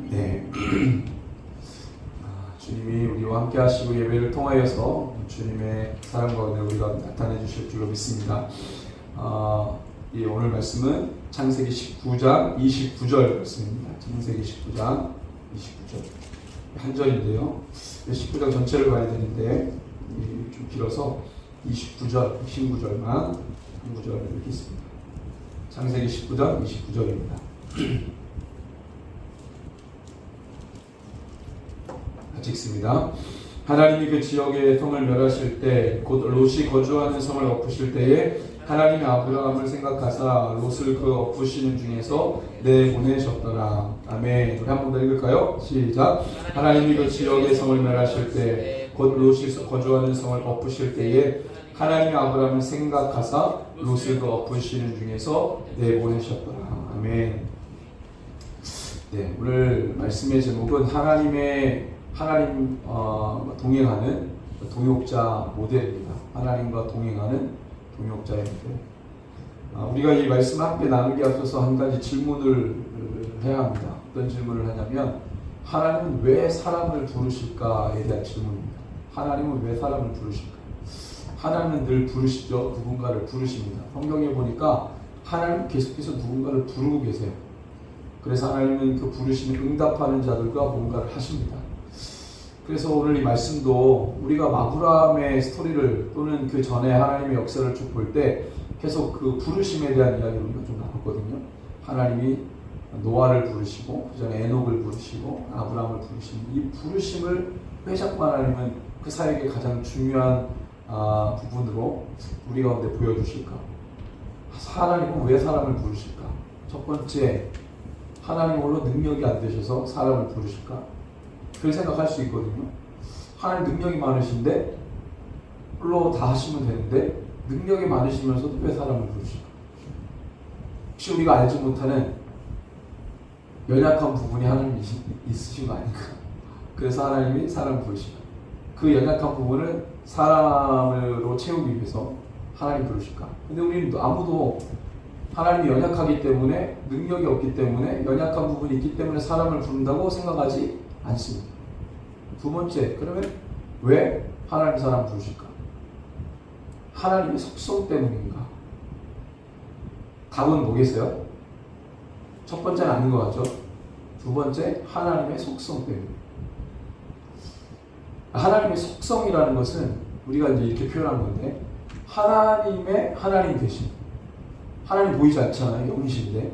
네. 주님이 우리와 함께 하시고 예배를 통하여서 주님의 사랑 가운데 우리가 나타내 주실 줄로 믿습니다. 이 오늘 말씀은 창세기 19장 29절 말씀입니다. 창세기 19장 29절 한 절인데요. 19장 전체를 봐야 되는데 좀 길어서 29절, 19절만 한 구절을 읽겠습니다. 창세기 19장 29절입니다. 같이 읽습니다. 하나님이 그 지역의 성을 멸하실 때 곧 롯이 거주하는 성을 엎으실 때에 하나님이 아브라함을 생각하사 롯을 그 엎으시는 중에서 내보내셨더라. 아멘. 우리 한 번 더 읽을까요? 시작. 하나님이 그 지역의 성을 멸하실 때 곧 롯이 거주하는 성을 엎으실 때에 하나님이 아브라함을 생각하사 롯을 그 엎으시는 중에서 내보내셨더라. 아멘. 네, 오늘 말씀의 제목은 하나님 동행하는 동역자 모델입니다. 하나님과 동행하는 동역자의 모델. 우리가 이 말씀 함께 나누기 앞서서 한 가지 질문을 해야 합니다. 어떤 질문을 하냐면 하나님은 왜 사람을 부르실까에 대한 질문입니다. 하나님은 왜 사람을 부르실까? 하나님은 늘 부르시죠. 누군가를 부르십니다. 성경에 보니까 하나님 계속해서 누군가를 부르고 계세요. 그래서 하나님은 그 부르시는 응답하는 자들과 뭔가를 하십니다. 그래서 오늘 이 말씀도 우리가 아브라함의 스토리를 또는 그 전에 하나님의 역사를 쭉 볼 때 계속 그 부르심에 대한 이야기를 우리가 좀 나눴거든요. 하나님이 노아를 부르시고 그 전에 에녹을 부르시고 아브라함을 부르시는 이 부르심을 왜 자꾸 하나님은 그 사역의 가장 중요한 부분으로 우리 가운데 보여주실까? 하나님은 왜 사람을 부르실까? 첫 번째, 하나님 홀로 능력이 안 되셔서 사람을 부르실까? 그렇게 생각할 수 있거든요. 하나님 능력이 많으신데 홀로 다 하시면 되는데 능력이 많으시면서도 왜 사람을 부르실까? 혹시 우리가 알지 못하는 연약한 부분이 하나님이 있으신 거 아닌가? 그래서 하나님이 사람을 부르실까? 그 연약한 부분을 사람으로 채우기 위해서 하나님 부르실까? 근데 우리는 아무도 하나님이 연약하기 때문에 능력이 없기 때문에 연약한 부분이 있기 때문에 사람을 부른다고 생각하지 않습니다. 두 번째, 그러면 왜 하나님 사람 부르실까? 하나님의 속성 때문인가? 답은 뭐겠어요? 첫 번째는 아닌 것 같죠? 두 번째, 하나님의 속성 때문에. 하나님의 속성이라는 것은 우리가 이제 이렇게 표현한 건데 하나님 되신 하나님 보이지 않잖아요. 영이신데.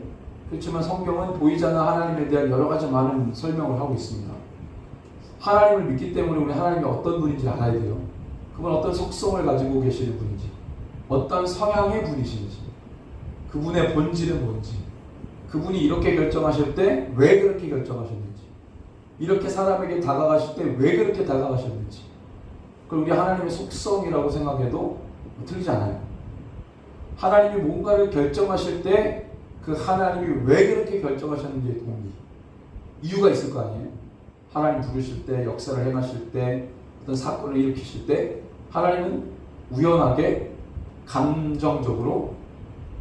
그렇지만 성경은 보이지 않는 하나님에 대한 여러 가지 많은 설명을 하고 있습니다. 하나님을 믿기 때문에 우리 하나님이 어떤 분인지 알아야 돼요. 그분 어떤 속성을 가지고 계시는 분인지, 어떤 성향의 분이신지, 그분의 본질은 뭔지, 그분이 이렇게 결정하실 때 왜 그렇게 결정하셨는지, 이렇게 사람에게 다가가실 때 왜 그렇게 다가가셨는지, 그럼 우리 하나님의 속성이라고 생각해도 틀리지 않아요. 하나님이 뭔가를 결정하실 때 그 하나님이 왜 그렇게 결정하셨는지의 동기, 이유가 있을 거 아니에요. 하나님 부르실 때, 역사를 행하실 때, 어떤 사건을 일으키실 때 하나님은 우연하게 감정적으로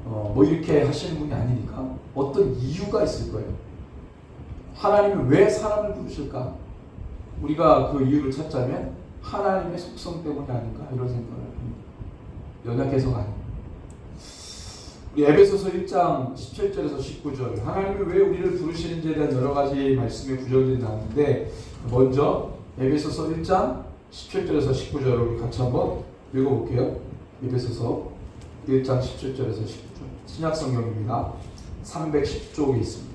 뭐 이렇게 하시는 분이 아니니까 어떤 이유가 있을 거예요. 하나님은 왜 사람을 부르실까? 우리가 그 이유를 찾자면 하나님의 속성 때문이 아닌가 이런 생각을 합니다. 연약해서가 아닙니다. 우리 에베소서 1장 17절에서 19절 하나님이 왜 우리를 부르시는지에 대한 여러 가지 말씀의 구절들이 나오는데 먼저 에베소서 1장 17절에서 19절을 우리 같이 한번 읽어볼게요. 에베소서 1장 17절에서 19절 신약성경입니다. 310쪽에 있습니다.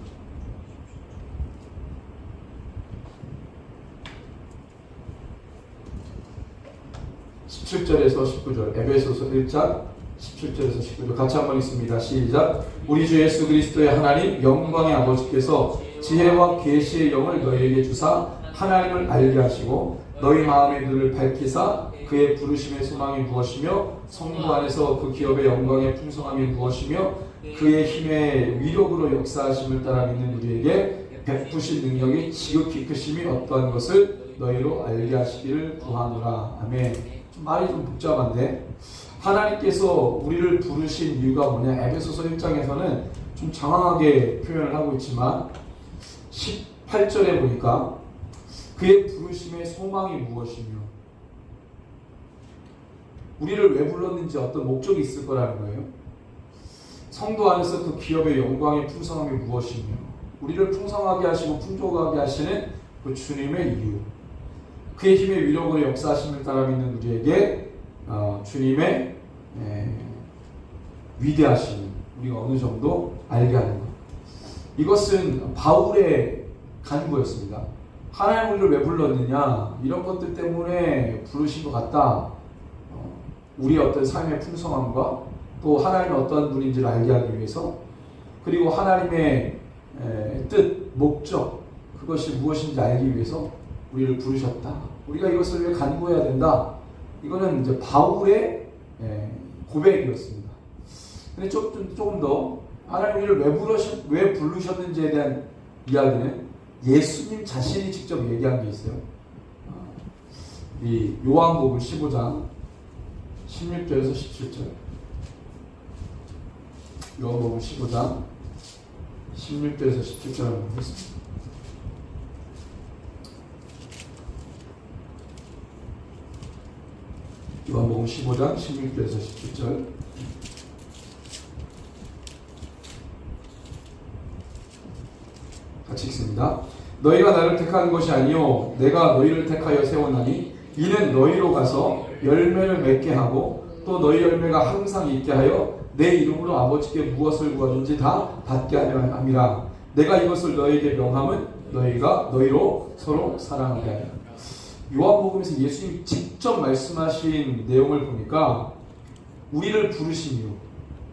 17절에서 19절 에베소서 1장 17절에서 19절 같이 한번 읽습니다. 시작. 우리 주 예수 그리스도의 하나님 영광의 아버지께서 지혜와 계시의 영을 너희에게 주사 하나님을 알게 하시고 너희 마음의 눈을 밝히사 그의 부르심의 소망이 무엇이며 성부 안에서 그 기업의 영광의 풍성함이 무엇이며 그의 힘의 위력으로 역사하심을 따라 믿는 우리에게 베푸신 능력이 지극히 크심이 어떠한 것을 너희로 알게 하시기를 구하노라. 아멘. 말이 좀 복잡한데 하나님께서 우리를 부르신 이유가 뭐냐? 에베소서 1장에서는 좀 장황하게 표현을 하고 있지만 18절에 보니까 그의 부르심의 소망이 무엇이며 우리를 왜 불렀는지 어떤 목적이 있을 거라는 거예요. 성도 안에서 그 기업의 영광의 풍성함이 무엇이며 우리를 풍성하게 하시고 풍족하게 하시는 그 주님의 이유, 그의 힘의 위력으로 역사하심을 따라 믿는 우리에게 주님의 위대하심을 우리가 어느 정도 알게 하는 것. 이것은 바울의 간구였습니다. 하나님 우리를 왜 불렀느냐, 이런 것들 때문에 부르신 것 같다. 우리의 어떤 삶의 풍성함과 또 하나님이 어떤 분인지를 알게 하기 위해서, 그리고 하나님의 뜻, 목적, 그것이 무엇인지 알기 위해서 우리를 부르셨다. 우리가 이것을 왜 간구해야 된다. 이거는 이제 바울의 고백이었습니다. 근데 조금 더 하나님 우리를 왜 부르셨는지에 대한 이야기는 예수님 자신이 직접 얘기한 게 있어요. 이 요한복음 15장 16절에서 17절. 요한복음 15장 16절에서 17절을 한번 보겠습니다. 요한복음 15장 16절에서 17절. 같이 읽습니다. 너희가 나를 택한 것이 아니요 내가 너희를 택하여 세웠나니 이는 너희로 가서 열매를 맺게 하고 또 너희 열매가 항상 있게 하여 내 이름으로 아버지께 무엇을 구하든지 다 받게 하려 함이라. 내가 이것을 너희에게 명함은 너희가 너희로 서로 사랑하게 하리라. 요한복음에서 예수님이 직접 말씀하신 내용을 보니까 우리를 부르신 이유,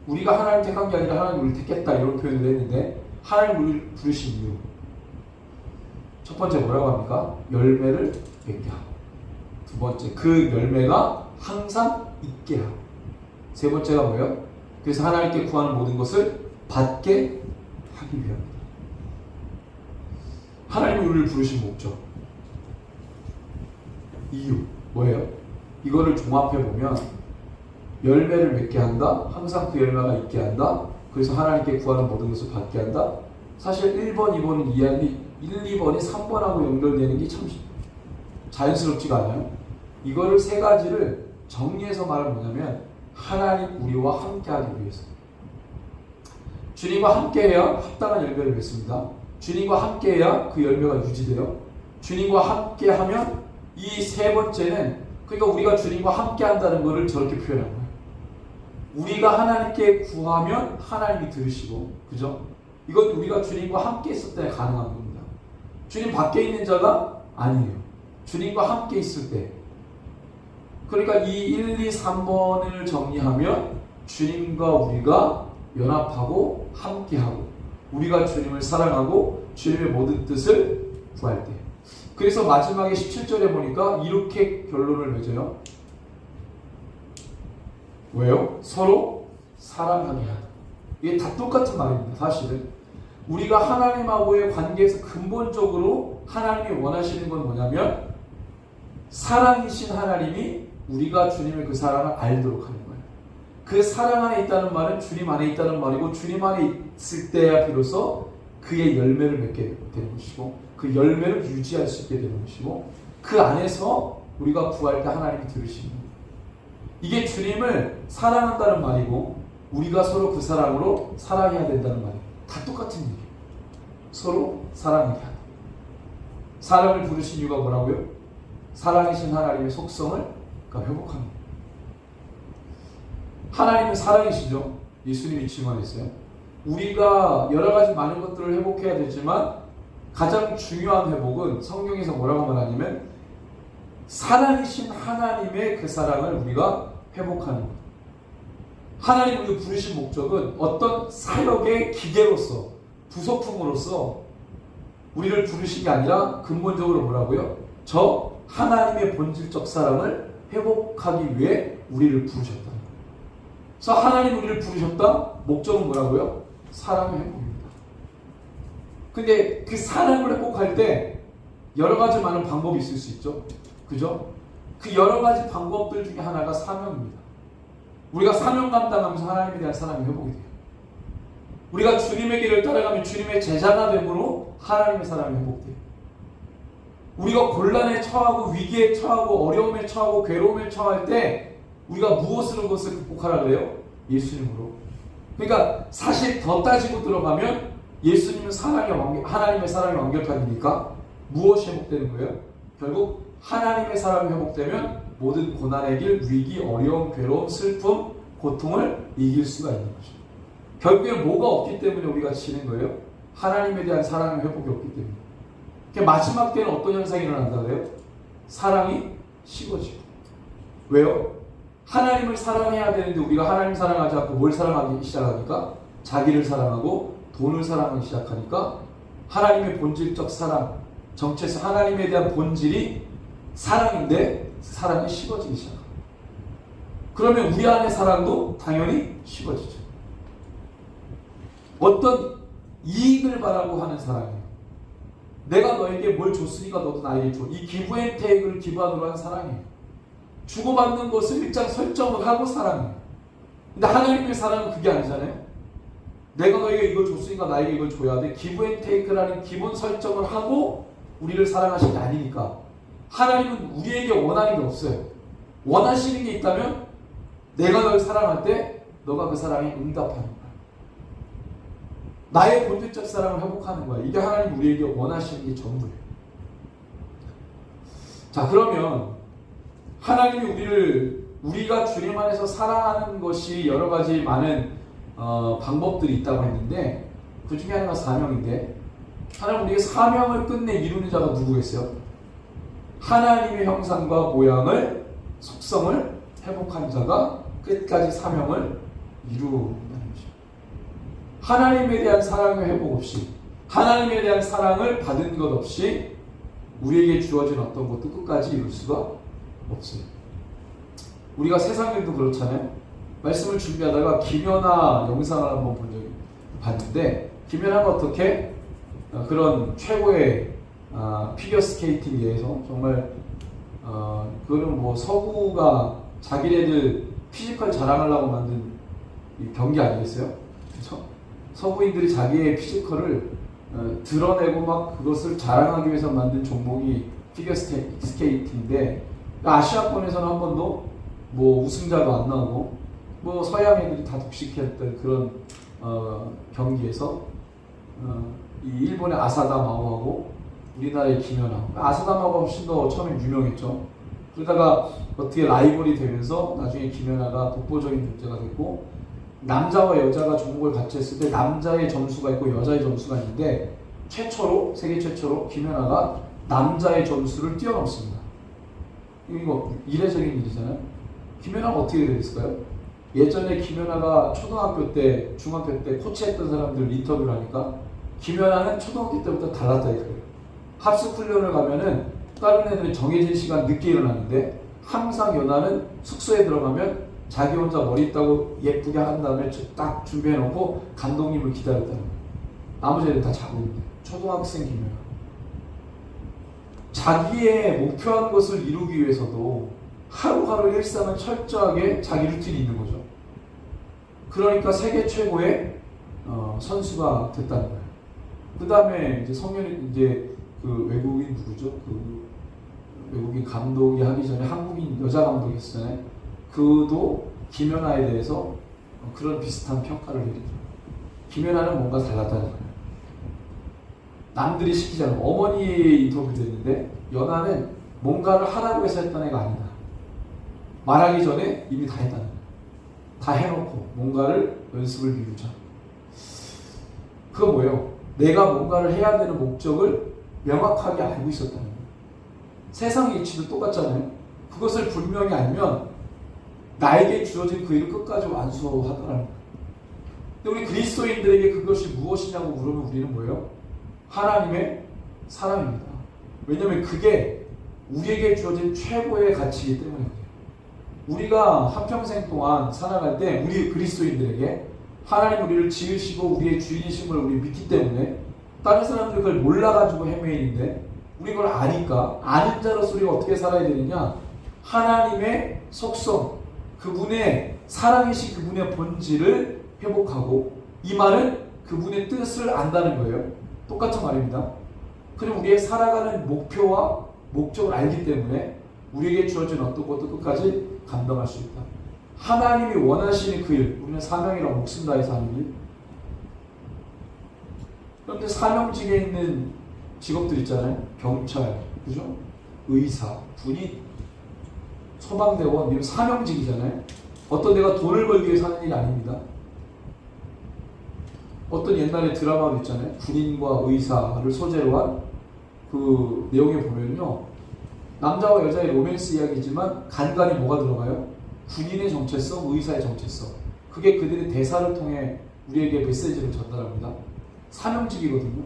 우리가 하나님 택한 게 아니라 하나님 우리를 택했다 이런 표현을 했는데 하나님 우리를 부르신 이유, 첫 번째 뭐라고 합니까? 열매를 맺게 하고, 두 번째 그 열매가 항상 있게 하고, 세 번째가 뭐예요? 그래서 하나님께 구하는 모든 것을 받게 하기 위함입니다. 하나님이 우리를 부르신 목적, 이유 뭐예요? 이거를 종합해보면 열매를 맺게 한다, 항상 그 열매가 있게 한다, 그래서 하나님께 구하는 모든 것을 받게 한다. 사실 1번, 2번은 이해하니 1, 2번이 3번하고 연결되는 게 참 자연스럽지가 않아요. 이거를 세 가지를 정리해서 말하면 뭐냐면 하나님 우리와 함께하기 위해서, 주님과 함께해야 합당한 열매를 맺습니다. 주님과 함께해야 그 열매가 유지돼요. 주님과 함께하면 이 세 번째는, 그러니까 우리가 주님과 함께한다는 것을 저렇게 표현한 거예요. 우리가 하나님께 구하면 하나님이 들으시고, 그죠? 이건 우리가 주님과 함께 있을 때 가능한 겁니다. 주님 밖에 있는 자가 아니에요. 주님과 함께 있을 때. 그러니까 이 1, 2, 3번을 정리하면 주님과 우리가 연합하고 함께하고 우리가 주님을 사랑하고 주님의 모든 뜻을 구할 때. 그래서 마지막에 17절에 보니까 이렇게 결론을 맺어요. 왜요? 서로 사랑하게 하다. 이게 다 똑같은 말입니다. 사실은 우리가 하나님하고의 관계에서 근본적으로 하나님이 원하시는 건 뭐냐면 사랑이신 하나님이 우리가 주님의 그 사랑을 알도록 하는 거예요. 그 사랑 안에 있다는 말은 주님 안에 있다는 말이고, 주님 안에 있을 때야 비로소 그의 열매를 맺게 되는 것이고, 그 열매를 유지할 수 있게 되는 것이고, 그 안에서 우리가 구할 때 하나님이 들으시는 거예요. 이게 주님을 사랑한다는 말이고, 우리가 서로 그 사랑으로 사랑해야 된다는 말이에요. 다 똑같은 얘기예요. 서로 사랑하게 하다. 사랑을 부르신 이유가 뭐라고요? 사랑이신 하나님의 속성을 회복합니다. 하나님은 사랑이시죠. 예수님이 증언했어요. 우리가 여러 가지 많은 것들을 회복해야 되지만 가장 중요한 회복은 성경에서 뭐라고 말하냐면 사랑이신 하나님의 그 사랑을 우리가 회복하는 것. 하나님 우리를 부르신 목적은 어떤 사역의 기계로서, 부속품으로서 우리를 부르신 게 아니라 근본적으로 뭐라고요? 저 하나님의 본질적 사랑을 회복하기 위해 우리를 부르셨다. 그래서 하나님 우리를 부르셨다? 목적은 뭐라고요? 사랑의 회복입니다. 근데 그 사랑을 회복할 때 여러 가지 많은 방법이 있을 수 있죠. 그죠? 그 여러 가지 방법들 중에 하나가 사명입니다. 우리가 사명 감당하면서 하나님에 대한 사랑이 회복이 돼요. 우리가 주님의 길을 따라가면 주님의 제자가 됨으로 하나님의 사랑이 회복돼요. 우리가 곤란에 처하고 위기에 처하고 어려움에 처하고 괴로움에 처할 때 우리가 무엇으로 그것을 극복하라 그래요? 예수님으로. 그러니까 사실 더 따지고 들어가면 예수님은 하나님의 사랑이 완결판이니까 무엇이 회복되는 거예요? 결국 하나님의 사랑이 회복되면 모든 고난의 길, 위기, 어려움, 괴로움, 슬픔, 고통을 이길 수가 있는 거죠. 결국에 뭐가 없기 때문에 우리가 지는 거예요? 하나님에 대한 사랑의 회복이 없기 때문에. 마지막 때는 어떤 현상이 일어난다 그래요? 사랑이 식어지고. 왜요? 하나님을 사랑해야 되는데 우리가 하나님 사랑하지 않고 뭘 사랑하기 시작하니까? 자기를 사랑하고 돈을 사랑하기 시작하니까 하나님의 본질적 사랑, 정체성, 하나님에 대한 본질이 사랑인데 사랑이 식어지기 시작합니다. 그러면 우리 안의 사랑도 당연히 식어지죠. 어떤 이익을 바라고 하는 사랑이에요. 내가 너에게 뭘 줬으니까 너도 나에게 줘. 이 기브 앤 테이크를 기반으로 한 사랑이에요. 주고받는 것을 일단 설정을 하고 사랑해요. 근데 하나님의 사랑은 그게 아니잖아요. 내가 너에게 이걸 줬으니까 나에게 이걸 줘야 돼. 기브 앤 테이크라는 기본 설정을 하고 우리를 사랑하신 게 아니니까. 하나님은 우리에게 원하는 게 없어요. 원하시는 게 있다면 내가 널 사랑할 때 너가 그 사랑에 응답하는 거야. 나의 본질적 사랑을 회복하는 거야. 이게 하나님 우리에게 원하시는 게 전부예요. 자, 그러면 하나님이 우리가 주님 안에서 사랑하는 것이 여러 가지 많은 방법들이 있다고 했는데 그 중에 하나가 사명인데 하나님 우리에게 사명을 끝내 이루는 자가 누구겠어요? 하나님의 형상과 모양을 속성을 회복한 자가 끝까지 사명을 이루는다는 거죠. 하나님에 대한 사랑의 회복 없이 하나님에 대한 사랑을 받은 것 없이 우리에게 주어진 어떤 것도 끝까지 이룰 수가 없어요. 우리가 세상에도 그렇잖아요. 말씀을 준비하다가 김연아 영상을 한번 본 적이 봤는데 김연아가 어떻게 그런 최고의 피겨스케이팅계에서 정말 그거는 뭐 서구가 자기네들 피지컬 자랑하려고 만든 경기 아니겠어요? 그렇죠? 서구인들이 자기의 피지컬을 드러내고 막 그것을 자랑하기 위해서 만든 종목이 피겨스케이팅인데 아시아권에서는 한 번도 뭐 우승자도 안 나오고 뭐 서양 애들이 다 독식했던 그런 경기에서 이 일본의 아사다 마오하고 우리나라의 김연아, 아사다 마오가 훨씬 더 처음에 유명했죠. 그러다가 어떻게 라이벌이 되면서 나중에 김연아가 독보적인 존재가 됐고 남자와 여자가 종목을 같이 했을 때 남자의 점수가 있고 여자의 점수가 있는데 세계 최초로 김연아가 남자의 점수를 뛰어넘습니다. 이거 이례적인 일이잖아요. 김연아가 어떻게 되겠을까요? 예전에 김연아가 초등학교 때, 중학교 때 코치했던 사람들 인터뷰를 하니까 김연아는 초등학교 때부터 달랐다 이거예요. 합숙 훈련을 가면은 다른 애들이 정해진 시간 늦게 일어나는데 항상 연아는 숙소에 들어가면 자기 혼자 머리 따고 예쁘게 한 다음에 딱 준비해놓고 감독님을 기다렸다는 거예요. 나머지 애들 다 자고 있는데 초등학생 김연아. 자기의 목표한 것을 이루기 위해서도 하루하루 일상은 철저하게 자기 루틴이 있는 거죠. 그러니까 세계 최고의 선수가 됐다는 거예요. 그 다음에 이제 성현이 이제 그 외국인 누구죠? 그 외국인 감독이 하기 전에 한국인 여자 감독이 있었잖아요. 그도 김연아에 대해서 그런 비슷한 평가를 해주죠. 김연아는 뭔가 달랐다는 거예요. 남들이 시키지 않은 어머니의 인터뷰도 했는데 연아는 뭔가를 하라고 해서 했던 애가 아니다. 말하기 전에 이미 다 했다는 거예요. 다 해놓고 뭔가를 연습을 미루자. 그건 뭐예요? 내가 뭔가를 해야 되는 목적을 명확하게 알고 있었다는 거예요. 세상의 이치도 똑같잖아요. 그것을 분명히 알면 나에게 주어진 그 일을 끝까지 완수하더라는 거예요. 근데 우리 그리스도인들에게 그것이 무엇이냐고 물으면 우리는 뭐예요? 하나님의 사랑입니다. 왜냐하면 그게 우리에게 주어진 최고의 가치이기 때문에 그래요. 우리가 한평생 동안 살아갈 때 우리 그리스도인들에게 하나님 우리를 지으시고 우리의 주인이심을 우리 믿기 때문에 다른 사람들이 그걸 몰라가지고 헤매이는데 우리 그걸 아니까 아는 자로서 우리가 어떻게 살아야 되느냐? 하나님의 속성, 그분의 사랑이신 그분의 본질을 회복하고, 이 말은 그분의 뜻을 안다는 거예요. 똑같은 말입니다. 그럼 우리의 살아가는 목표와 목적을 알기 때문에 우리에게 주어진 어떤 것도 끝까지 감당할 수 있다. 하나님이 원하시는 그 일, 우리는 사명이라고 목숨 다해서 하는 일. 그런데 사명직에 있는 직업들 있잖아요. 경찰, 그죠? 의사, 군인, 소방대원, 이런 사명직이잖아요. 어떤 데가 돈을 벌기 위해서 하는 일이 아닙니다. 어떤 옛날에 드라마도 있잖아요. 군인과 의사를 소재로 한 그 내용에 보면요. 남자와 여자의 로맨스 이야기지만 간간히 뭐가 들어가요? 군인의 정체성, 의사의 정체성. 그게 그들의 대사를 통해 우리에게 메시지를 전달합니다. 사명직이거든요.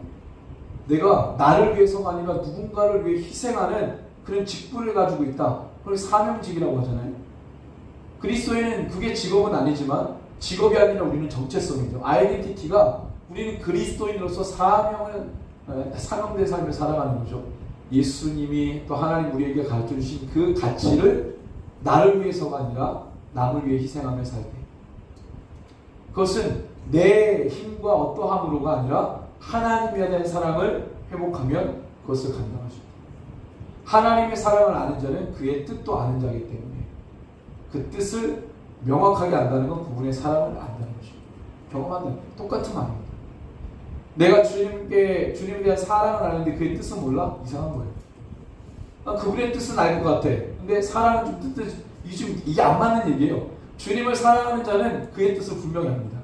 내가 나를 위해서가 아니라 누군가를 위해 희생하는 그런 직분을 가지고 있다. 그걸 사명직이라고 하잖아요. 그리스도인은 그게 직업은 아니지만 직업이 아니라 우리는 정체성이죠. 아이덴티티가 우리는 그리스도인으로서 사명된 삶을 살아가는 거죠. 예수님이 또 하나님 우리에게 가르쳐주신 그 가치를 나를 위해서가 아니라 남을 위해 희생하며 살게. 그것은 내 힘과 어떠함으로가 아니라 하나님에 대한 사랑을 회복하면 그것을 감당할 수 있다. 하나님의 사랑을 아는 자는 그의 뜻도 아는 자이기 때문에 그 뜻을 명확하게 안다는 건 그분의 사랑을 안다는 것입니다. 경험한다는 것. 똑같은 말입니다. 내가 주님에 대한 사랑을 아는데 그의 뜻은 몰라? 이상한 거예요. 그분의 뜻은 알 것 같아. 근데 사랑은 좀 이게 안 맞는 얘기예요. 주님을 사랑하는 자는 그의 뜻을 분명히 압니다.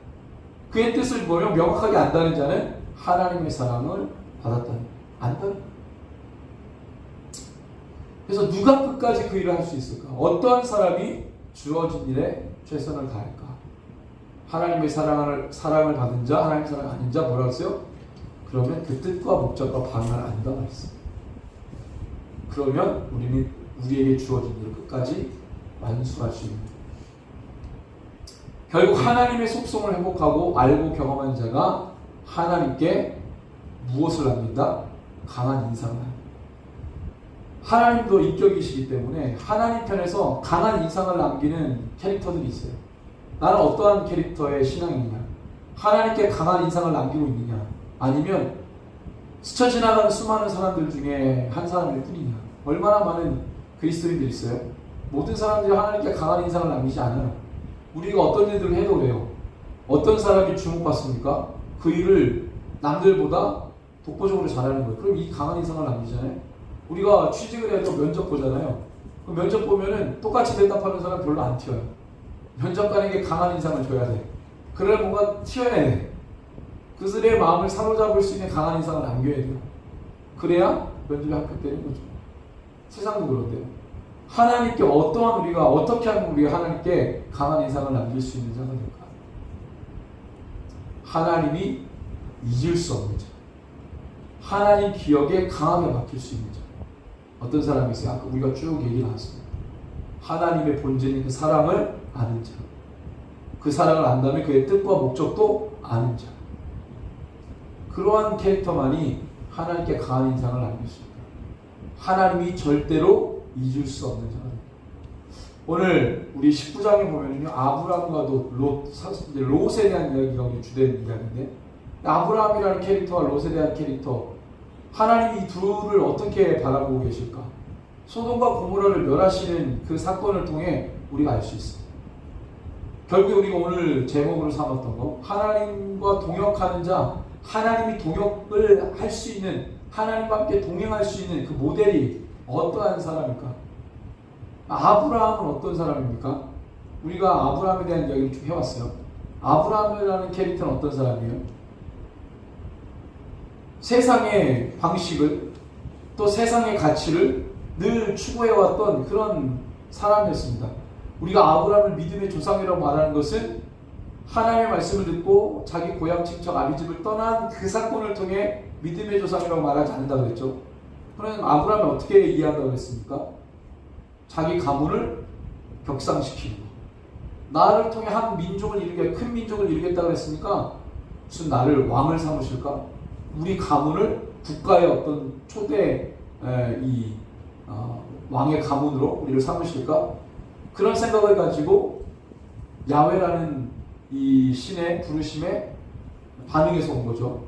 그의 뜻을 명확하게 안다는 자는 하나님의 사랑을 안다는. 그래서 누가 끝까지 그 일을 할 수 있을까? 어떠한 사람이 주어진 일에 최선을 다할까? 하나님의 사랑을 받은 자, 하나님의 사랑을 아닌 자 뭐라고 했어요? 그러면 그 뜻과 목적과 방향을 안다 말했어요. 그러면 우리는 우리에게 주어진 일을 끝까지 완수할 수 있는 거예요. 결국 하나님의 속성을 회복하고 알고 경험한 자가 하나님께 무엇을 남긴다? 강한 인상을 합니다. 하나님도 인격이시기 때문에 하나님 편에서 강한 인상을 남기는 캐릭터들이 있어요. 나는 어떠한 캐릭터의 신앙이냐? 하나님께 강한 인상을 남기고 있느냐? 아니면 스쳐 지나가는 수많은 사람들 중에 한 사람일 뿐이냐? 얼마나 많은 그리스도인들이 있어요? 모든 사람들이 하나님께 강한 인상을 남기지 않아요. 우리가 어떤 일들을 해도 그래요. 어떤 사람이 주목받습니까? 그 일을 남들보다 독보적으로 잘하는 거예요. 그럼 이 강한 인상을 남기잖아요. 우리가 취직을 해도 면접 보잖아요. 그 면접 보면은 똑같이 대답하는 사람 별로 안 튀어요. 면접관에게 강한 인상을 줘야 돼. 그래 뭔가 튀어야 돼. 그들의 마음을 사로잡을 수 있는 강한 인상을 남겨야 돼요. 그래야 면접이 합격되는 거죠. 세상도 그런데요. 하나님께 어떻게 하면 우리가 하나님께 강한 인상을 남길 수 있는 자가 될까? 하나님이 잊을 수 없는 자. 하나님 기억에 강하게 맡길 수 있는 자. 어떤 사람이 있어요? 아까 우리가 쭉 얘기 나왔습니다. 하나님의 본질인 그 사랑을 아는 자. 그 사랑을 안다면 그의 뜻과 목적도 아는 자. 그러한 캐릭터만이 하나님께 강한 인상을 남길 수 있다. 하나님이 절대로 잊을 수 없는 자가 됩니다. 오늘 우리 19장에 보면요, 아브라함과 롯에 대한 이야기가 주된 이야기인데, 아브라함이라는 캐릭터와 롯에 대한 캐릭터, 하나님이 이 둘을 어떻게 바라보고 계실까? 소돔과 고모라를 멸하시는 그 사건을 통해 우리가 알 수 있습니다. 결국 우리가 오늘 제목으로 삼았던 거, 하나님과 동역하는 자, 하나님이 동역을 할 수 있는, 하나님과 함께 동행할 수 있는 그 모델이 어떠한 사람일까? 아브라함은 어떤 사람입니까? 우리가 아브라함에 대한 이야기를 쭉 해왔어요. 아브라함이라는 캐릭터는 어떤 사람이에요? 세상의 방식을, 또 세상의 가치를 늘 추구해왔던 그런 사람이었습니다. 우리가 아브라함을 믿음의 조상이라고 말하는 것은 하나님의 말씀을 듣고 자기 고향 친척 아비집을 떠난 그 사건을 통해 믿음의 조상이라고 말하지 않는다고 그랬죠. 그러면 아브라함이 어떻게 이해한다고 그랬습니까? 자기 가문을 격상시키는 거. 나를 통해 한 민족을 큰 민족을 이루겠다고 그랬으니까 무슨 나를 왕을 삼으실까? 우리 가문을 국가의 어떤 초대 왕의 가문으로 우리를 삼으실까? 그런 생각을 가지고 야훼라는 이 신의 부르심에 반응해서 온 거죠.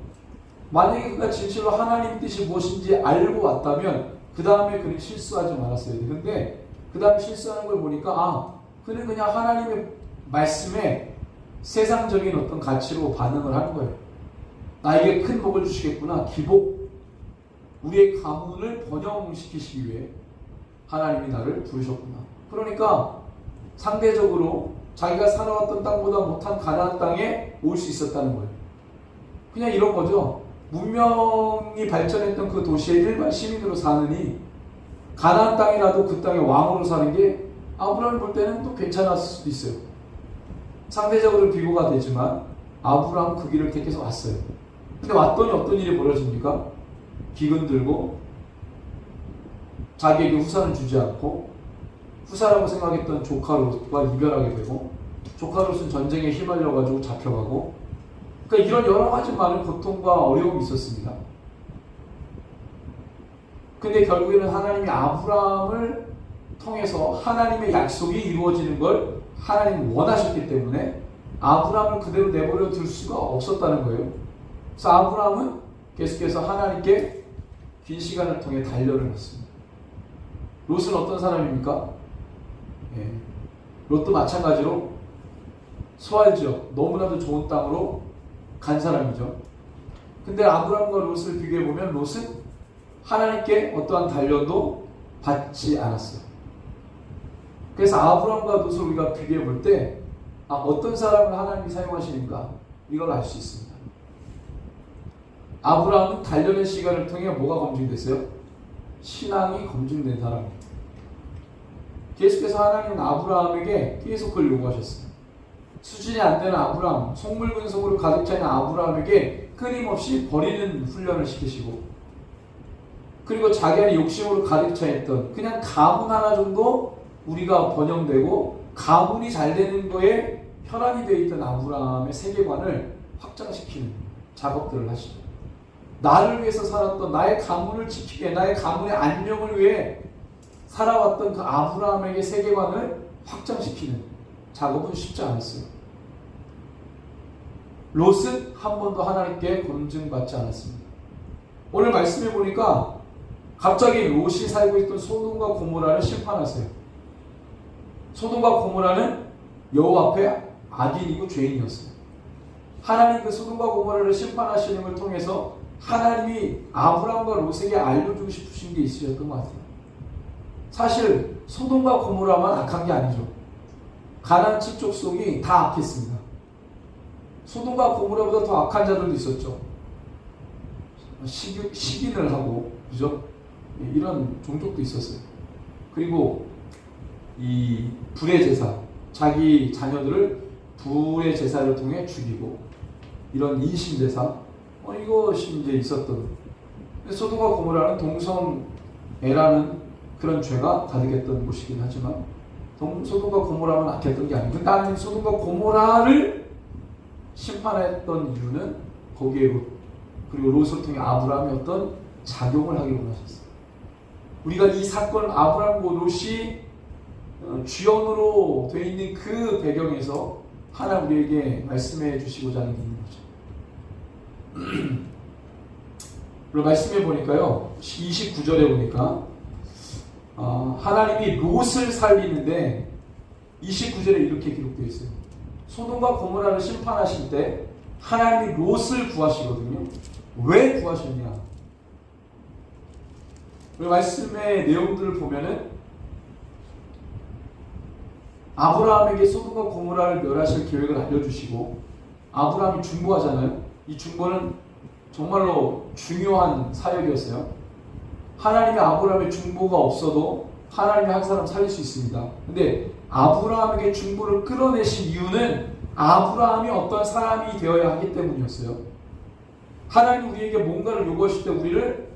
만약에 그가 진실로 하나님 뜻이 무엇인지 알고 왔다면 그 다음에 그는 실수하지 말았어야 돼. 근데 그 다음에 실수하는 걸 보니까 그는 그냥 하나님의 말씀에 세상적인 어떤 가치로 반응을 하는 거예요. 나에게 큰 복을 주시겠구나. 기복, 우리의 가문을 번영시키시기 위해 하나님이 나를 부르셨구나. 그러니까 상대적으로 자기가 살아왔던 땅보다 못한 가나안 땅에 올 수 있었다는 거예요. 그냥 이런 거죠. 문명이 발전했던 그 도시의 일반 시민으로 사느니 가나안 땅이라도 그 땅의 왕으로 사는 게 아브라함을 볼 때는 또 괜찮았을 수도 있어요. 상대적으로 비교가 되지만 아브라함은 그 길을 택해서 왔어요. 근데 왔더니 어떤 일이 벌어집니까? 기근 들고 자기에게 후사는 주지 않고 후사라고 생각했던 조카 롯과 이별하게 되고 조카 롯은 전쟁에 휘말려가지고 잡혀가고 그러니까 이런 여러 가지 많은 고통과 어려움이 있었습니다. 근데 결국에는 하나님이 아브라함을 통해서 하나님의 약속이 이루어지는 걸 하나님이 원하셨기 때문에 아브라함을 그대로 내버려 둘 수가 없었다는 거예요. 그래서 아브라함은 계속해서 하나님께 긴 시간을 통해 단련을 했습니다. 롯은 어떤 사람입니까? 롯도 마찬가지로 소알지역 너무나도 좋은 땅으로 간 사람이죠. 근데 아브라함과 롯을 비교해보면 롯은 하나님께 어떠한 단련도 받지 않았어요. 그래서 아브라함과 롯을 우리가 비교해볼 때 어떤 사람을 하나님이 사용하시는가 이걸 알 수 있습니다. 아브라함은 단련의 시간을 통해 뭐가 검증됐어요? 신앙이 검증된 사람입니다. 계속해서 하나님은 아브라함에게 계속 그걸 요구하셨어요. 수준이 안 되는 아브라함, 속물근성으로 가득 차는 아브라함에게 끊임없이 버리는 훈련을 시키시고 그리고 자기 안에 욕심으로 가득 차 있던 그냥 가문 하나 정도 우리가 번영되고 가문이 잘 되는 거에 혈안이 되어 있던 아브라함의 세계관을 확장시키는 작업들을 하시죠. 나를 위해서 살았던 나의 가문을 지키게 나의 가문의 안녕을 위해 살아왔던 그 아브라함에게 세계관을 확장시키는 작업은 쉽지 않았어요. 롯은 한 번도 하나님께 검증받지 않았습니다. 오늘 말씀해 보니까 갑자기 롯이 살고 있던 소돔과 고모라를 심판하세요. 소돔과 고모라는 여호와 앞에 악인이고 죄인이었어요. 하나님 그 소돔과 고모라를 심판하시는 걸 통해서 하나님이 아브라함과 롯에게 알려주고 싶으신 게 있으셨던 것 같아요. 사실 소돔과 고모라만 악한 게 아니죠. 가나안 족속이 다 악했습니다. 소돔과 고모라보다 더 악한 자들도 있었죠. 식인을 하고 그죠? 이런 종족도 있었어요. 그리고 이 불의 제사, 자기 자녀들을 불의 제사를 통해 죽이고 이런 인신 제사, 이것이 이제 있었던. 소돔과 고모라는 동성애라는 그런 죄가 가득했던 곳이긴 하지만 소돔과 고모라만 악했던 게 아니고 근데 하나님 소돔과 고모라를 심판했던 이유는 거기에 롯 그리고 롯을 통해 아브라함이 어떤 작용을 하기를 원하셨어요. 우리가 이 사건 아브라함과 롯이 주연으로 되어 있는 그 배경에서 하나 우리에게 말씀해 주시고자 하는 게 있는 거죠. 그리고 말씀해 보니까요 29절에 보니까 하나님이 롯을 살리는데 29절에 이렇게 기록되어 있어요. 소돔과 고모라를 심판하실 때 하나님이 롯을 구하시거든요. 왜 구하셨냐? 우리 말씀의 내용들을 보면은 아브라함에게 소돔과 고모라를 멸하실 계획을 알려주시고 아브라함이 중보하잖아요. 이 중보는 정말로 중요한 사역이었어요. 하나님의 아브라함의 중보가 없어도 하나님이 한 사람 살릴 수 있습니다. 근데 아브라함에게 중보를 끌어내신 이유는 아브라함이 어떤 사람이 되어야 하기 때문이었어요. 하나님 우리에게 뭔가를 요구하실 때 우리를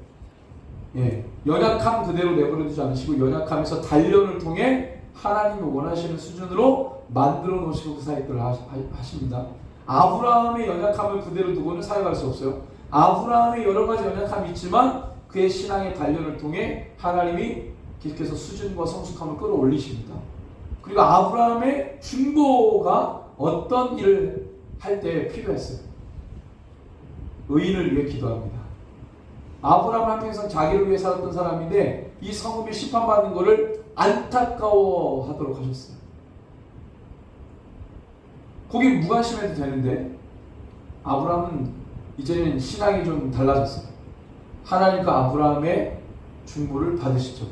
연약함 그대로 내버려두지 않으시고 연약함에서 단련을 통해 하나님이 원하시는 수준으로 만들어 놓으시고 그 사역들을 하십니다. 아브라함의 연약함을 그대로 두고는 사역할 수 없어요. 아브라함의 여러 가지 연약함이 있지만 그의 신앙의 단련을 통해 하나님이 계속해서 수준과 성숙함을 끌어올리십니다. 그리고 아브라함의 중보가 어떤 일을 할 때 필요했어요. 의인을 위해 기도합니다. 아브라함 한평생 자기를 위해 살았던 사람인데 이 성읍이 심판받는 것을 안타까워하도록 하셨어요. 거기 무관심해도 되는데 아브라함은 이제는 신앙이 좀 달라졌어요. 하나님과 아브라함의 중보를 받으시죠.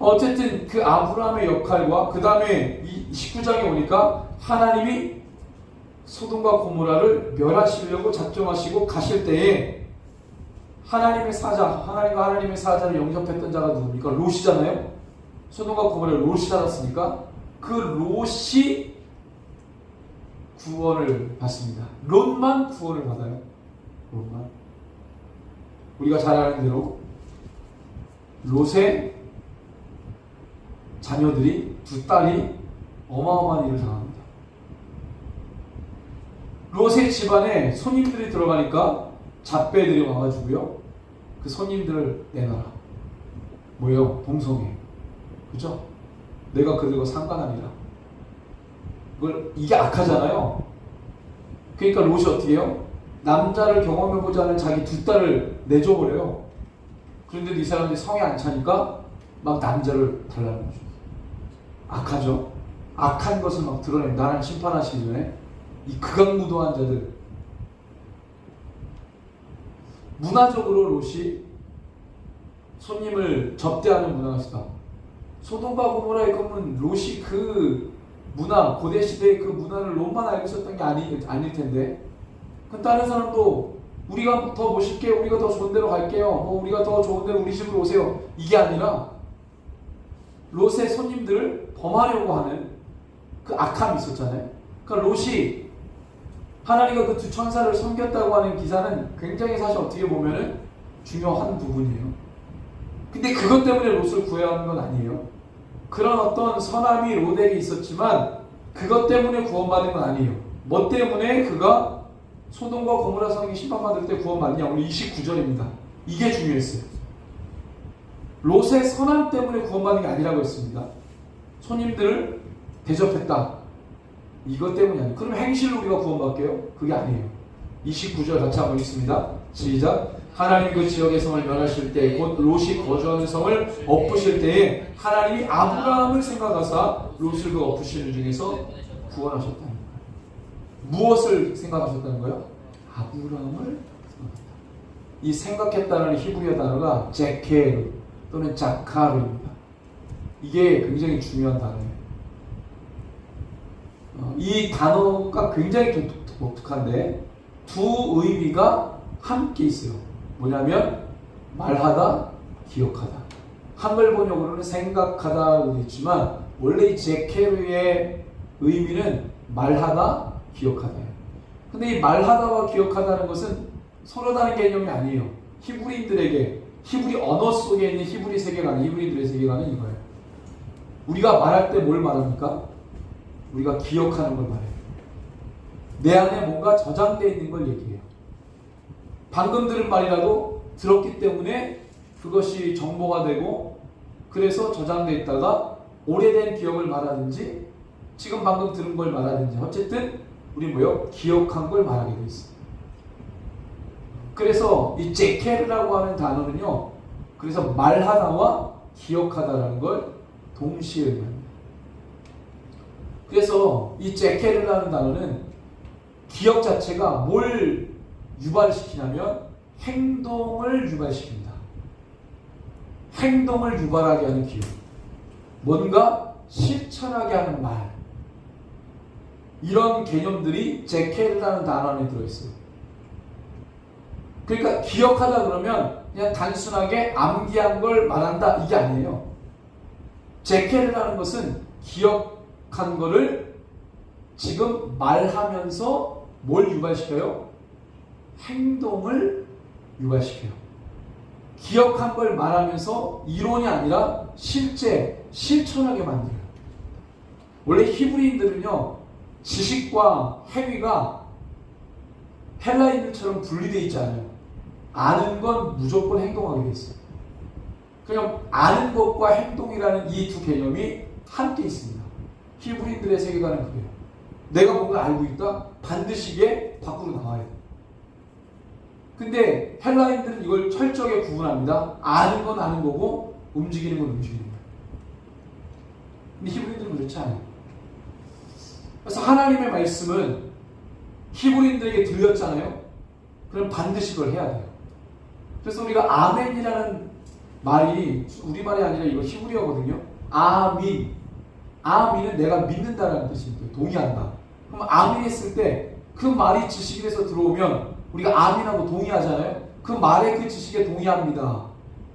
어쨌든 그 아브라함의 역할과 그 다음에 이 19장에 오니까 하나님이 소돔과 고모라를 멸하시려고 작정하시고 가실 때에 하나님과 하나님의 사자를 영접했던 자가 누굽니까? 롯이잖아요. 소돔과 고모라를 롯이 살았으니까 그 롯이 구원을 받습니다. 롯만 구원을 받아요. 롯만. 우리가 잘 아는 대로 롯의 자녀들이 두 딸이 어마어마한 일을 당합니다. 롯의 집안에 손님들이 들어가니까 잡배들이 와가지고요, 그 손님들을 내놔라. 뭐예요? 동성애. 그죠? 내가 그들과 상관하니라. 이게 악하잖아요. 그러니까 롯이 어떻게 해요? 남자를 경험해보지 않은 자기 두 딸을 내줘버려요. 그런데 이 사람들이 성에 안 차니까 막 남자를 달라는 거죠. 악하죠? 악한 것을 막 드러내면 나를 심판하시기 전에 이 극악무도한 자들. 문화적으로 롯이 손님을 접대하는 문화가 있다. 소돔과 고모라의 건물 롯이 그 문화, 고대 시대의 그 문화를 롯만 알고 있었던 게 아닐 텐데, 그 다른 사람도 우리가 더 멋있게, 우리가 더 좋은 데로 갈게요, 우리가 더 좋은 데로 우리 집으로 오세요, 이게 아니라 롯의 손님들을 범하려고 하는 그 악함이 있었잖아요. 그러니까 롯이 하나님과 그 두 천사를 섬겼다고 하는 기사는 굉장히 사실 어떻게 보면은 중요한 부분이에요. 근데 그것 때문에 롯을 구해야 하는 건 아니에요. 그런 어떤 선함이 롯에게 있었지만 그것 때문에 구원받은 건 아니에요. 뭐 때문에 그가 소돔과 고모라 성이 심판받을 때 구원받냐? 오늘 29절입니다. 이게 중요했어요. 롯의 선함 때문에 구원받는 게 아니라고 했습니다. 손님들을 대접했다. 이것 때문이 아니에요. 그럼 행실로 우리가 구원받게요? 그게 아니에요. 29절 같이 한번 읽습니다. 시작. 하나님 그 지역의 성을 멸하실 때, 곧 롯이 거주하는 성을 엎으실 때에 하나님이 아브라함을 생각하사 롯을 그 엎으시는 중에서 구원하셨다는 거예요. 무엇을 생각하셨다는 거예요? 아브라함을 생각했다. 이 생각했다는 히브리어 단어가 제케르 또는 자카르입니다. 이게 굉장히 중요한 단어예요. 이 단어가 굉장히 독특한데 두 의미가 함께 있어요. 뭐냐면 말하다, 기억하다. 한글 번역으로는 생각하다고 있지만 원래 이 제케르의 의미는 말하다, 기억하다예요. 근데 이 말하다와 기억하다는 것은 서로 다른 개념이 아니에요. 히브리인들에게, 히브리 언어 속에 있는 히브리 세계관, 히브리인들의 세계관은 이거예요. 우리가 말할 때 뭘 말합니까? 우리가 기억하는 걸 말해요. 내 안에 뭔가 저장되어 있는 걸 얘기해요. 방금 들은 말이라도 들었기 때문에 그것이 정보가 되고, 그래서 저장되어 있다가 오래된 기억을 말하든지 지금 방금 들은 걸 말하든지, 어쨌든 우리 뭐요? 기억한 걸 말하게 돼 있어요. 그래서 이 제케르라고 하는 단어는요, 그래서 말하다와 기억하다라는 걸 동시에 의미합니다. 그래서 이 제케르라는 단어는 기억 자체가 뭘 유발시키냐면 행동을 유발시킵니다. 행동을 유발하게 하는 기억, 뭔가 실천하게 하는 말, 이런 개념들이 제케르라는 단어 안에 들어있어요. 그러니까 기억하다 그러면 그냥 단순하게 암기한 걸 말한다, 이게 아니에요. 제케르라는 것은 기억한 거를 지금 말하면서 뭘 유발시켜요? 행동을 유발시켜요. 기억한 걸 말하면서 이론이 아니라 실제 실천하게 만들어요. 원래 히브리인들은요, 지식과 행위가 헬라인들처럼 분리되어 있지 않아요. 아는 건 무조건 행동하게 돼 있어요. 그냥 아는 것과 행동이라는 이 두 개념이 함께 있습니다. 히브리인들의 세계관은 그래요. 내가 뭔가 알고 있다? 반드시 이게 밖으로 나와야 돼. 근데 헬라인들은 이걸 철저하게 구분합니다. 아는 건 아는 거고 움직이는 건 움직이는 거예요. 근데 히브리인들은 그렇지 않아요. 그래서 하나님의 말씀은 히브리인들에게 들렸잖아요. 그럼 반드시 그걸 해야 돼요. 그래서 우리가 아멘이라는 말이 우리말이 아니라 이거 히브리어거든요. 아민. 아민은 내가 믿는다라는 뜻입니다. 동의한다. 그럼 아민 했을 때 그 말이 지식에서 들어오면 우리가 아민하고 동의하잖아요. 그 말에 그 지식에 동의합니다.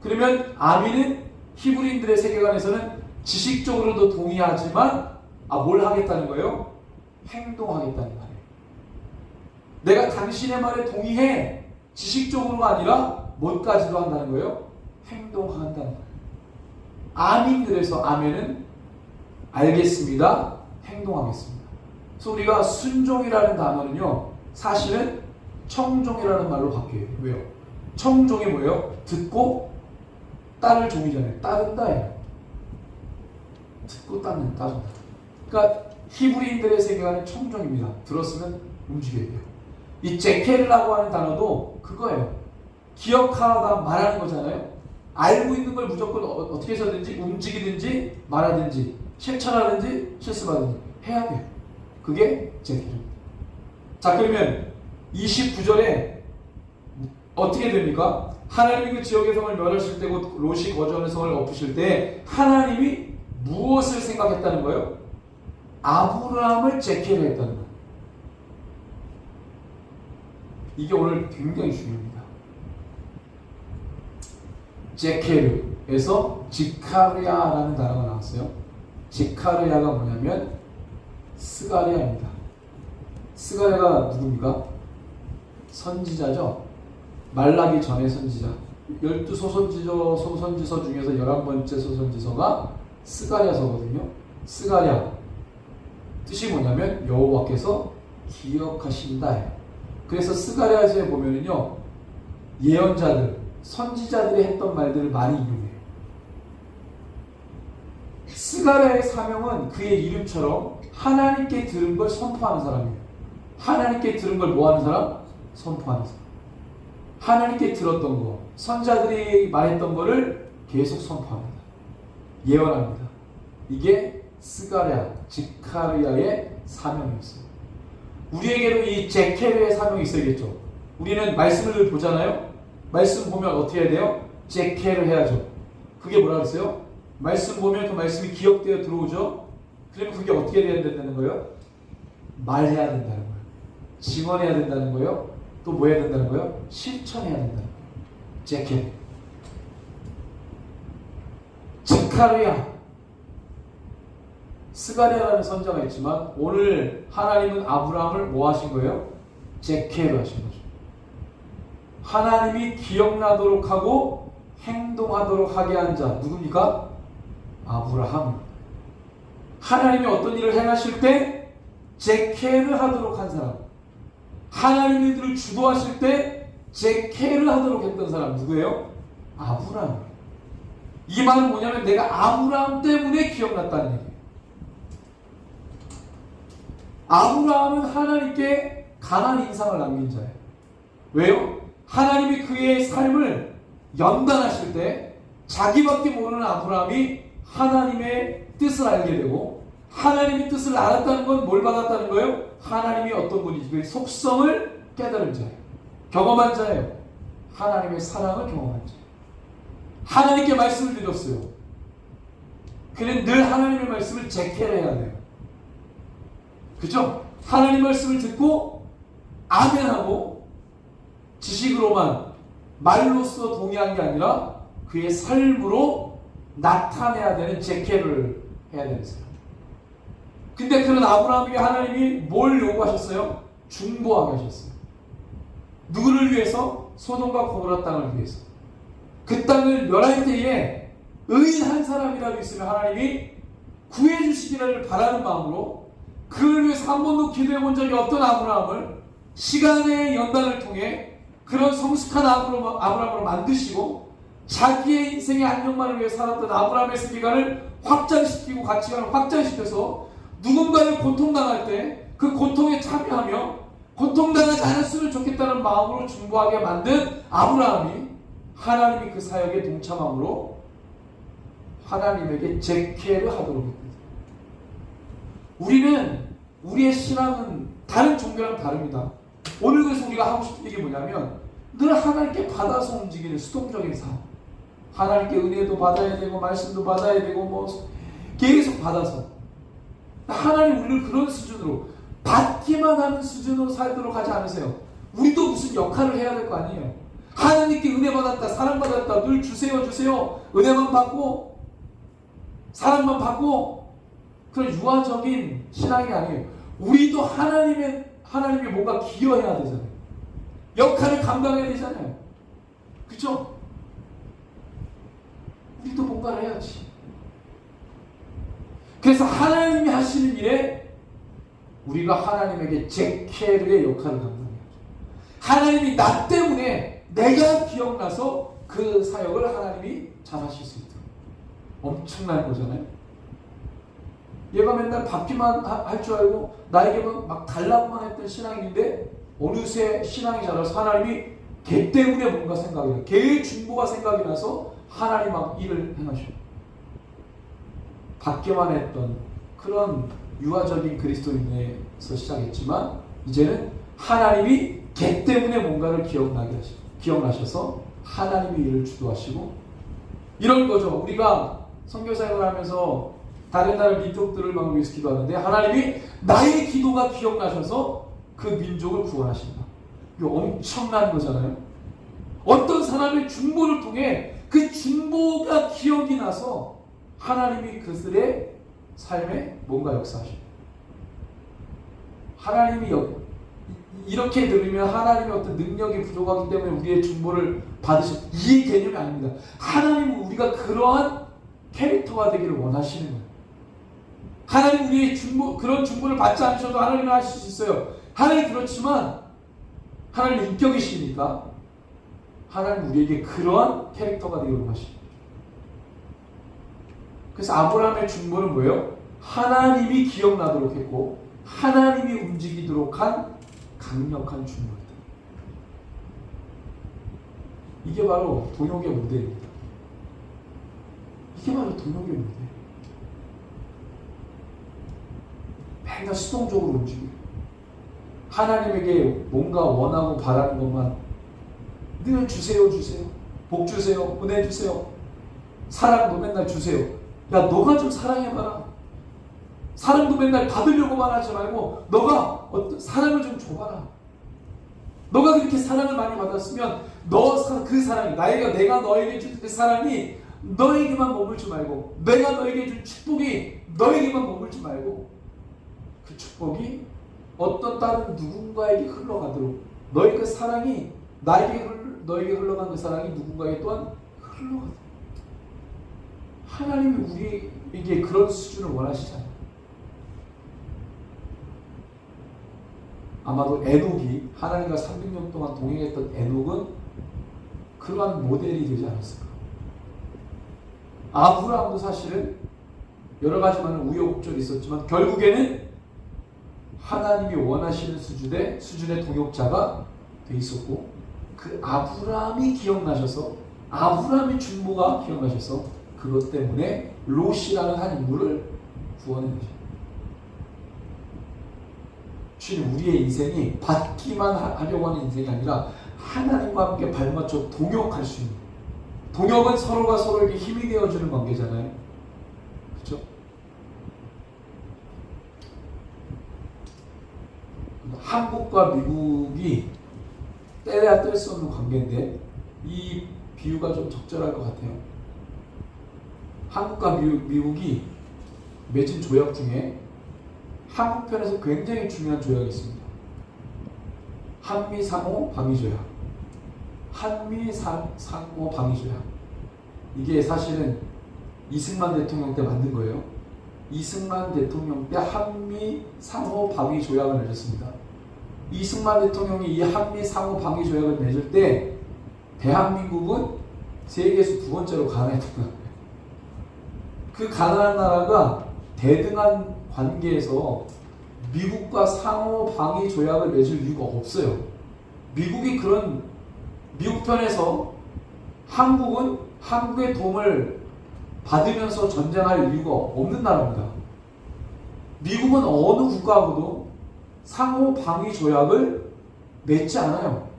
그러면 아민은 히브리인들의 세계관에서는 지식적으로도 동의하지만 뭘 하겠다는 거예요? 행동하겠다는 말이에요. 내가 당신의 말에 동의해. 지식적으로가 아니라 뭐까지도 한다는 거예요? 행동한다는 거예요. 아민. 그래서 아멘은 알겠습니다. 행동하겠습니다. 그래서 우리가 순종이라는 단어는요, 사실은 청종이라는 말로 바뀌어요. 왜요? 청종이 뭐예요? 듣고 따를 종이잖아요. 따른다예요. 듣고 따른다. 그러니까 히브리인들의 세계관은 청종입니다. 들었으면 움직여야 돼요. 이 제켈이라고 하는 단어도 그거예요. 기억하다 말하는 거잖아요. 알고 있는 걸 무조건 어떻게 해서든지 움직이든지 말하든지 실천하든지 실습하든지 해야 돼요. 그게 제켈입니다. 자, 그러면 29절에 어떻게 됩니까? 하나님이 그 지역의 성을 멸하실 때 곧 롯이 거주하는 성을 엎으실 때 하나님이 무엇을 생각했다는 거예요? 아브라함을 제켈을 했다는 거예요. 이게 오늘 굉장히 중요합니다. 제케르에서 지카르야라는 단어가 나왔어요. 지카르야가 뭐냐면 스가랴입니다. 스가랴가 누굽니까? 선지자죠. 말라기 전의 선지자. 12소선지서 중에서 11번째 소선지서가 스가랴서거든요. 스가랴 뜻이 뭐냐면 여호와께서 기억하신다. 그래서 스가랴서에 보면은요, 예언자들, 선지자들이 했던 말들을 많이 인용해요. 스가랴의 사명은 그의 이름처럼 하나님께 들은 걸 선포하는 사람이에요. 하나님께 들은 걸 뭐하는 사람? 선포하는 사람. 하나님께 들었던 거, 선자들이 말했던 거를 계속 선포합니다. 예언합니다. 이게 스가랴, 지카르야의 사명이었어요. 우리에게도 이 제케르의 사명이 있어야겠죠. 우리는 말씀을 보잖아요. 말씀 보면 어떻게 해야 돼요? 제케르 해야죠. 그게 뭐라 그랬어요? 말씀 보면 그 말씀이 기억되어 들어오죠. 그러면 그게 어떻게 돼야 된다는 거예요? 말해야 된다는 거예요. 증언해야 된다는 거예요. 또 뭐 해야 된다는 거예요? 실천해야 된다는 거예요. 제케르. 지카르야. 스가랴라는 선자가 있지만 오늘 하나님은 아브라함을 뭐 하신 거예요? 제케르 하신 거죠. 하나님이 기억나도록 하고 행동하도록 하게 한 자 누굽니까? 아브라함. 하나님이 어떤 일을 행하실 때 제케르 하도록 한 사람, 하나님이 이들을 주도하실 때 제케르 하도록 했던 사람 누구예요? 아브라함. 이 말은 뭐냐면 내가 아브라함 때문에 기억났다는 얘기예요. 아브라함은 하나님께 강한 인상을 남긴 자예요. 왜요? 하나님이 그의 삶을 연단하실 때 자기밖에 모르는 아브라함이 하나님의 뜻을 알게 되고, 하나님의 뜻을 알았다는 건 뭘 받았다는 거예요? 하나님이 어떤 분인지 그 속성을 깨달은 자예요. 경험한 자예요. 하나님의 사랑을 경험한 자예요. 하나님께 말씀을 드렸어요. 그는 늘 하나님의 말씀을 제켈해야 돼요. 그죠? 하나님 말씀을 듣고 아멘하고 지식으로만 말로써 동의한 게 아니라 그의 삶으로 나타내야 되는 제케를 해야 되는 사람. 근데 그런 아브라함에게 하나님이 뭘 요구하셨어요? 중보하게 하셨어요. 누구를 위해서? 소돔과 고모라 땅을 위해서. 그 땅을 멸할 때에 의인 한 사람이라도 있으면 하나님이 구해주시기를 바라는 마음으로 그를 위해서 한 번도 기도해 본 적이 없던 아브라함을 시간의 연단을 통해 그런 성숙한 아브라함으로 만드시고 자기의 인생의 안녕만을 위해 살았던 아브라함의 세계관을 확장시키고 가치관을 확장시켜서 누군가를 고통당할 때 그 고통에 참여하며 고통당하지 않았으면 좋겠다는 마음으로 중보하게 만든 아브라함이 하나님이 그 사역에 동참함으로 하나님에게 제케를 하도록 했습니다. 우리는 우리의 신앙은 다른 종교랑 다릅니다. 오늘 그래서 우리가 하고 싶은 얘기 뭐냐면 늘 하나님께 받아서 움직이는 수동적인 삶. 하나님께 은혜도 받아야 되고 말씀도 받아야 되고 뭐 계속 받아서 하나님 우리를 그런 수준으로 받기만 하는 수준으로 살도록 하지 않으세요. 우리도 무슨 역할을 해야 될 거 아니에요. 하나님께 은혜 받았다, 사랑받았다, 늘 주세요, 주세요. 은혜만 받고, 사랑만 받고, 그런 유아적인 신앙이 아니에요. 우리도 하나님이 뭔가 기여해야 되잖아요. 역할을 감당해야 되잖아요. 그쵸? 우리도 뭔가를 해야지. 그래서 하나님이 하시는 일에 우리가 하나님에게 제케르의 역할을 감당해야죠. 하나님이 나 때문에 내가 기억나서 그 사역을 하나님이 잘 하실 수 있도록. 엄청난 거잖아요. 얘가 맨날 받기만 할 줄 알고 나에게만 막 달라고만 했던 신앙인데 어느새 신앙이 자라서 하나님이 걔 때문에 뭔가 생각이 나요. 걔의 중보가 생각이 나서 하나님 막 일을 행하셔요. 받기만 했던 그런 유아적인 그리스도인에서 시작했지만 이제는 하나님이 걔 때문에 뭔가를 기억나셔서 하나님이 일을 주도하시고 이런 거죠. 우리가 선교사역을 하면서 다른 나라 민족들을 막 위해서 기도하는데 하나님이 나의 기도가 기억나셔서 그 민족을 구원하신다. 이거 엄청난 거잖아요. 어떤 사람의 중보를 통해 그 중보가 기억이 나서 하나님이 그들의 삶에 뭔가 역사하십니다. 하나님이 이렇게 들으면 하나님의 어떤 능력이 부족하기 때문에 우리의 중보를 받으실 이 개념이 아닙니다. 하나님은 우리가 그러한 캐릭터가 되기를 원하시는 거예요. 하나님 우리의 그런 중보를 받지 않으셔도 하나님은 하실 수 있어요. 하나님 그렇지만 하나님 인격이시니까 하나님 우리에게 그러한 캐릭터가 되기를 원하십니다. 그래서 아브라함의 중보는 뭐예요? 하나님이 기억나도록 했고 하나님이 움직이도록 한 강력한 중보입니다. 이게 바로 동역의 모델입니다. 이게 바로 동역의 모델. 맨날 수동적으로 움직여요. 하나님에게 뭔가 원하고 바라는 것만 늘 주세요, 주세요. 복 주세요, 은혜 주세요. 사랑도 맨날 주세요. 야, 너가 좀 사랑해봐라. 사랑도 맨날 받으려고만 하지 말고 너가 어떤 사랑을 좀 줘봐라. 너가 그렇게 사랑을 많이 받았으면 그 사랑이 내가 너에게 준 그 사랑이 너에게만 머물지 말고 내가 너에게 준 축복이 너에게만 머물지 말고 그 축복이 어떤 다른 누군가에게 흘러가도록 너의 그 사랑이 너에게 흘러간 그 사랑이 누군가에게 또한 흘러가도록 하나님이 우리에게 그런 수준을 원하시잖아요. 아마도 에녹이 하나님과 300년 동안 동행했던 에녹은 그러한 모델이 되지 않았을까. 아브라함도 사실은 여러 가지 많은 우여곡절이 있었지만 결국에는 하나님이 원하시는 수준의 동역자가 돼 있었고 그 아브라함이 기억나셔서 아브라함의 중보가 기억나셔서 그것 때문에 롯이라는 한 인물을 구원해 주셨습니다. 주님 우리의 인생이 받기만 하려고 하는 인생이 아니라 하나님과 함께 발맞춰 동역할 수 있는 동역은 서로가 서로에게 힘이 되어주는 관계잖아요. 그렇죠? 한국과 미국이 떼야 뗄 수 없는 관계인데 이 비유가 좀 적절할 것 같아요. 한국과 미국이 맺은 조약 중에 한국 편에서 굉장히 중요한 조약이 있습니다. 한미상호 방위조약. 한미상호 방위조약. 이게 사실은 이승만 대통령 때 만든 거예요. 이승만 대통령 때 한미상호 방위조약을 맺었습니다. 이승만 대통령이 이 한미상호 방위조약을 맺을 때 대한민국은 세계에서 두 번째로 가난했던 거예요. 그 가나안 나라가 대등한 관계에서 미국과 상호 방위 조약을 맺을 이유가 없어요. 미국 편에서 한국의 도움을 받으면서 전쟁할 이유가 없는 나라입니다. 미국은 어느 국가하고도 상호 방위 조약을 맺지 않아요.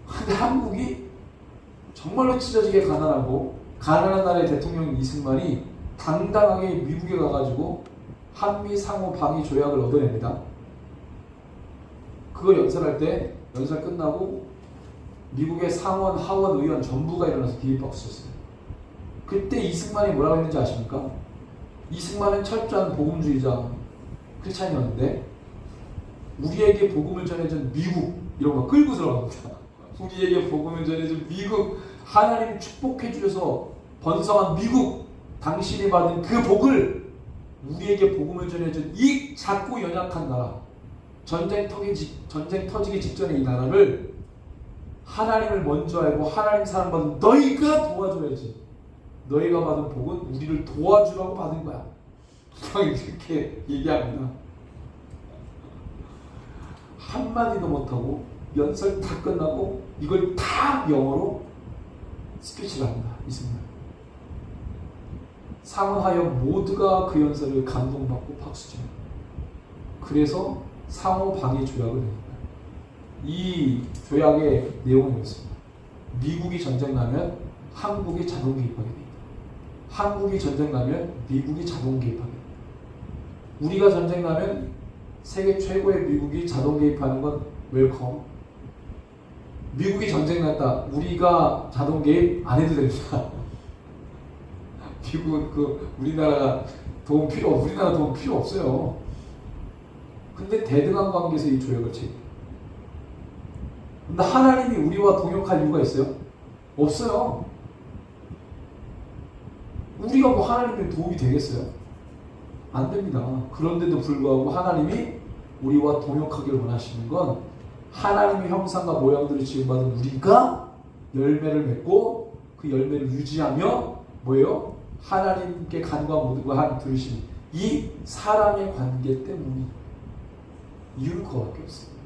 근데 한국이 정말로 찢어지게 가난하고 가난한 나라의 대통령 이승만이 당당하게 미국에 가가지고 한미 상호 방위 조약을 얻어냅니다. 그거 연설할 때 연설 끝나고 미국의 상원, 하원, 의원 전부가 일어나서 비빔박수 쳤어요. 그때 이승만이 뭐라고 했는지 아십니까? 이승만은 철저한 복음주의자 크리스찬이었는데 우리에게 복음을 전해준 미국 이런 거 끌고 들어갑니다. 우리에게 복음을 전해준 미국, 하나님이 축복해 주셔서 번성한 미국, 당신이 받은 그 복을 우리에게 복음을 전해준 이 작고 연약한 나라, 전쟁 터지기 직전에 이 나라를 하나님을 먼저 알고 하나님 사랑받은 너희가 도와줘야지. 너희가 받은 복은 우리를 도와주라고 받은 거야. 이렇게 얘기합니다. 한마디도 못하고 연설 다 끝나고 이걸 다 영어로 스피치를 합니다. 이승만. 상하여 모두가 그 연설을 감동받고 박수칩니다. 그래서 상호 방위 조약을 냅니다. 이 조약의 내용은 이렇습니다. 미국이 전쟁 나면 한국이 자동 개입하게 됩니다. 한국이 전쟁 나면 미국이 자동 개입하게 됩니다. 우리가 전쟁 나면 세계 최고의 미국이 자동 개입하는 건 웰컴. 미국이 전쟁 났다. 우리가 자동 개입 안 해도 됩니다. 미국은 우리나라 도움 필요 없어요. 근데 대등한 관계에서 이 조약을 체결. 근데 하나님이 우리와 동역할 이유가 있어요? 없어요. 우리가 뭐 하나님의 도움이 되겠어요? 안 됩니다. 그런데도 불구하고 하나님이 우리와 동역하길 원하시는 건 하나님의 형상과 모양대로 지음받은 우리가 열매를 맺고 그 열매를 유지하며 뭐예요? 하나님께 간과 모두가 한 들으신 이 사랑의 관계 때문이 이유는 그거밖에 없어요.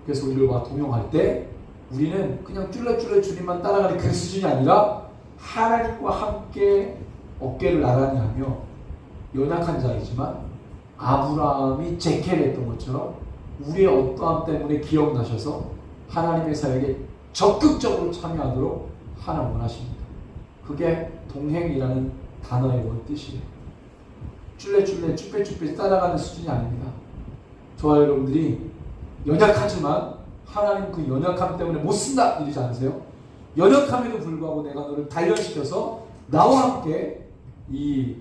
그래서 우리와 동역할 때 우리는 그냥 쫄래쫄래 주님만 따라가는 그 수준이 아니라 하나님과 함께 어깨를 나란히 하며 연약한 자이지만 아브라함이 제켈을 했던 것처럼 우리의 어떠함 때문에 기억나셔서 하나님의 사역에 적극적으로 참여하도록 하나 원하십니다. 그게 동행이라는 단어의 원뜻이에요. 쫄래쫄래 쭈뼛쭈뼛 따라가는 수준이 아닙니다. 저와 여러분들이 연약하지만 하나님 그 연약함 때문에 못 쓴다 이러지 않으세요? 연약함에도 불구하고 내가 너를 단련시켜서 나와 함께 이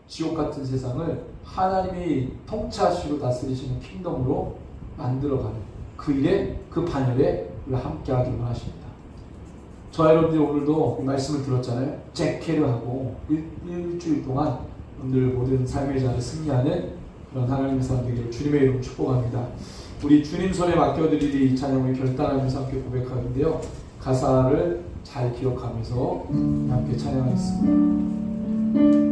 지옥 같은 세상을 하나님이 통치하시고 다스리시는 킹덤으로 만들어가는 그 일에 그 반열에 우리가 함께 하길 원하십니다. 저와 여러분들이 오늘도 이 말씀을 들었잖아요. 잭케르하고 일주일 동안 오늘 모든 삶의 자를 승리하는 그런 하나님의 사람 되기를 주님의 이름으로 축복합니다. 우리 주님 손에 맡겨드리리 이 찬양을 결단하면서 함께 고백하는데요. 가사를 잘 기억하면서 함께 찬양하겠습니다.